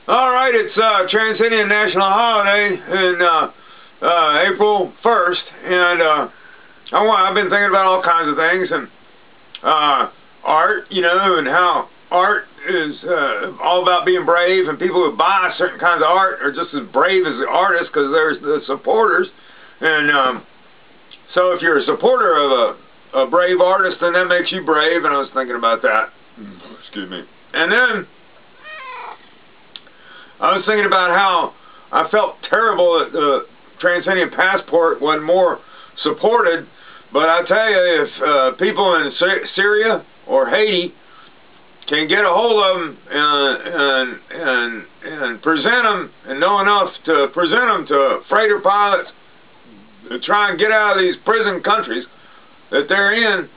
All right, it's Transcendian National Holiday in April 1st, and I've been thinking about all kinds of things, and art, you know, and how art is all about being brave, and people who buy certain kinds of art are just as brave as the artists because there's the supporters. And so if you're a supporter of a brave artist, then that makes you brave, and I was thinking about that. Excuse me. And then I was thinking about how I felt terrible that the Transcendian passport wasn't more supported. But I tell you, if people in Syria or Haiti can get a hold of them and present them and know enough to present them to freighter pilots to try and get out of these prison countries that they're in,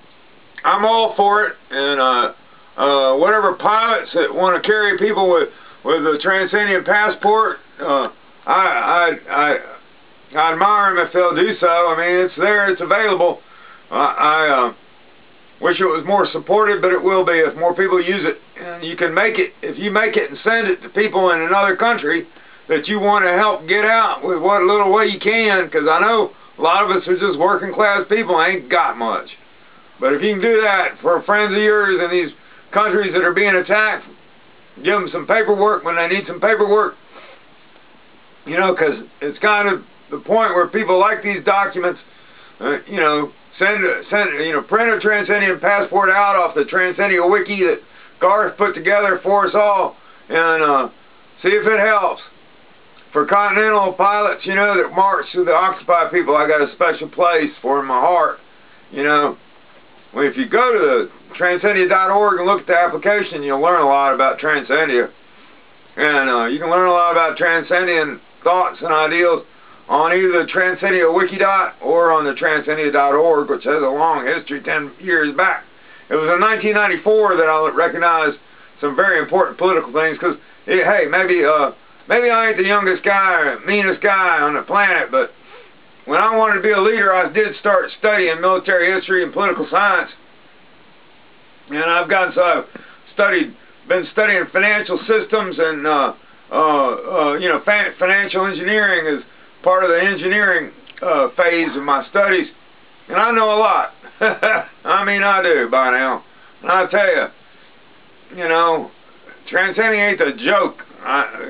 I'm all for it. And whatever pilots that want to carry people with a Transcendian passport, I admire them if they'll do so. I mean, it's there, it's available. I wish it was more supported, but it will be if more people use it. And you can make it, if you make it and send it to people in another country that you want to help get out with what little way you can, because I know a lot of us are just working class people, ain't got much. But if you can do that for friends of yours in these countries that are being attacked, give them some paperwork when they need some paperwork, you know, because it's kind of the point where people like these documents, you know, print a Transcendian passport out off the Transcendian wiki that Garth put together for us all, and see if it helps. For continental pilots, you know, that march through the occupied people, I got a special place for in my heart. You know, well, if you go to the Transcendia.org and look at the application, you'll learn a lot about Transcendia. And you can learn a lot about Transcendian thoughts and ideals on either the Transcendia Wiki or on the Transcendia.org, which has a long history, 10 years back. It was in 1994 that I recognized some very important political things, because, hey, maybe I ain't the youngest guy or meanest guy on the planet, but when I wanted to be a leader, I did start studying military history and political science. And I've been studying financial systems and, you know, financial engineering is part of the engineering phase of my studies. And I know a lot. I mean, I do by now. And I tell you, you know, Transcendian ain't a joke.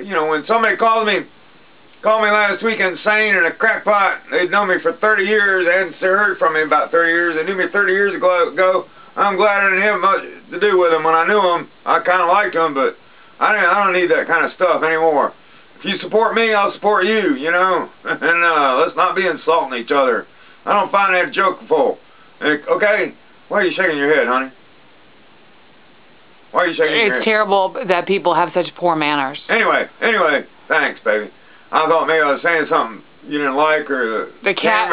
You know, when somebody called me last week insane and a crackpot, they'd known me for 30 years, they hadn't heard from me about 30 years, they knew me 30 years ago, I'm glad I didn't have much to do with them. When I knew them, I kind of liked them, but I don't need that kind of stuff anymore. If you support me, I'll support you, you know, and let's not be insulting each other. I don't find that jokeful. Okay? Why are you shaking your head, honey? Why are you shaking your head? It's terrible that people have such poor manners. Anyway, thanks, baby. I thought maybe I was saying something you didn't like, or the cat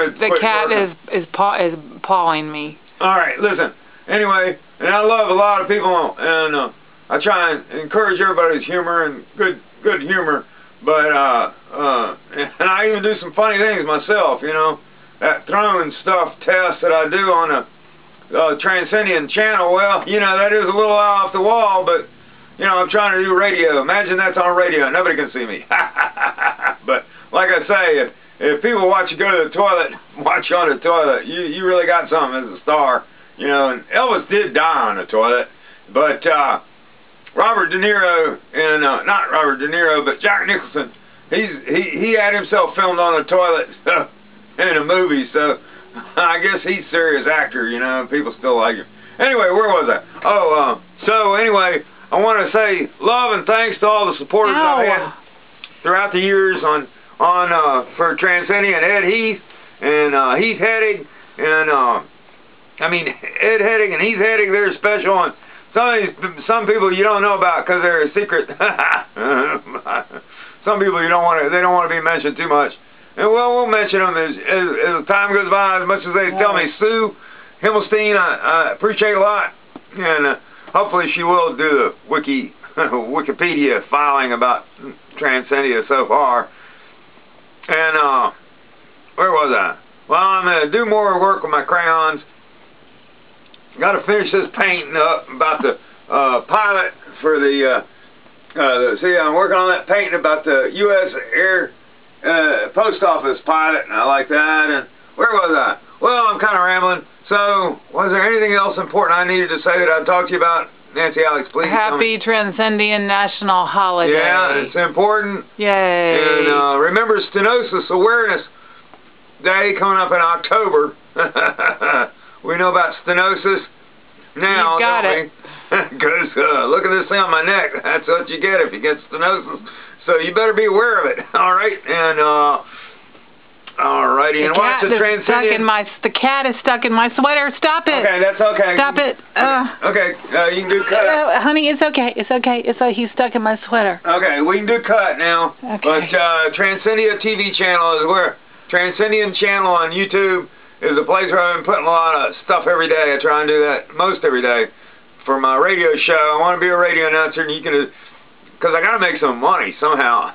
is pawing me. All right, listen. Anyway, and I love a lot of people, and I try and encourage everybody's humor and good humor, but and I even do some funny things myself, you know. That throwing stuff test that I do on a Transcendian channel, well, you know, that is a little off the wall, but, you know, I'm trying to do radio. Imagine that's on radio. Nobody can see me. But, like I say, if people watch you go to the toilet, watch you on the toilet, you really got something as a star. You know, and Elvis did die on the toilet, but Robert De Niro, and not Robert De Niro, but Jack Nicholson, he had himself filmed on the toilet in a movie, so I guess he's a serious actor, you know, people still like him. Anyway, where was I? Oh, so anyway, I want to say love and thanks to all the supporters I've had throughout the years for Transcendian, Ed Heath and Heath Heading, and I mean, Ed Heading and Heath Heading, they're special, and some people you don't know about because they're a secret. Some people they don't want to be mentioned too much. And well, we'll mention them as time goes by, as much as they tell me. Sue Himmelstein, I appreciate a lot, and hopefully she will do the Wikipedia filing about Transcendia so far. And where was I? Well, I'm going to do more work with my crayons. Got to finish this painting up about the pilot for the See, I'm working on that painting about the U.S. Air Post Office pilot, and I like that. And where was I? Well, I'm kind of rambling. So, was there anything else important I needed to say that I'd talk to you about? Nancy, Alex, please. Happy Transcendian National Holiday. Yeah, it's important. Yay. And remember Stenosis Awareness Day coming up in October. We know about stenosis now, you got don't it. we? Because look at this thing on my neck. That's what you get if you get stenosis. So you better be aware of it. All right, and alrighty, and watch the Transcendian. The cat is stuck in my sweater. Stop it. Okay, that's okay. Stop it. Okay, you can do cut. Honey, it's okay. It's okay. He's stuck in my sweater. Okay, we can do cut now. Okay. But Transcendian TV channel is where Transcendian channel on YouTube is the place where I've been putting a lot of stuff every day. I try and do that most every day for my radio show. I want to be a radio announcer, and you can. Because I got to make some money somehow.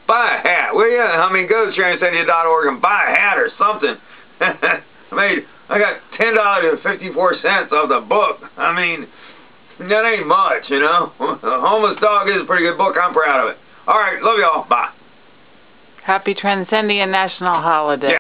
Buy a hat, will you? I mean, go to Transcendian.org and buy a hat or something. I got $10.54 off the book. I mean, that ain't much, you know. The Homeless Dog is a pretty good book. I'm proud of it. All right, love y'all. Bye. Happy Transcendian National Holiday. Yeah.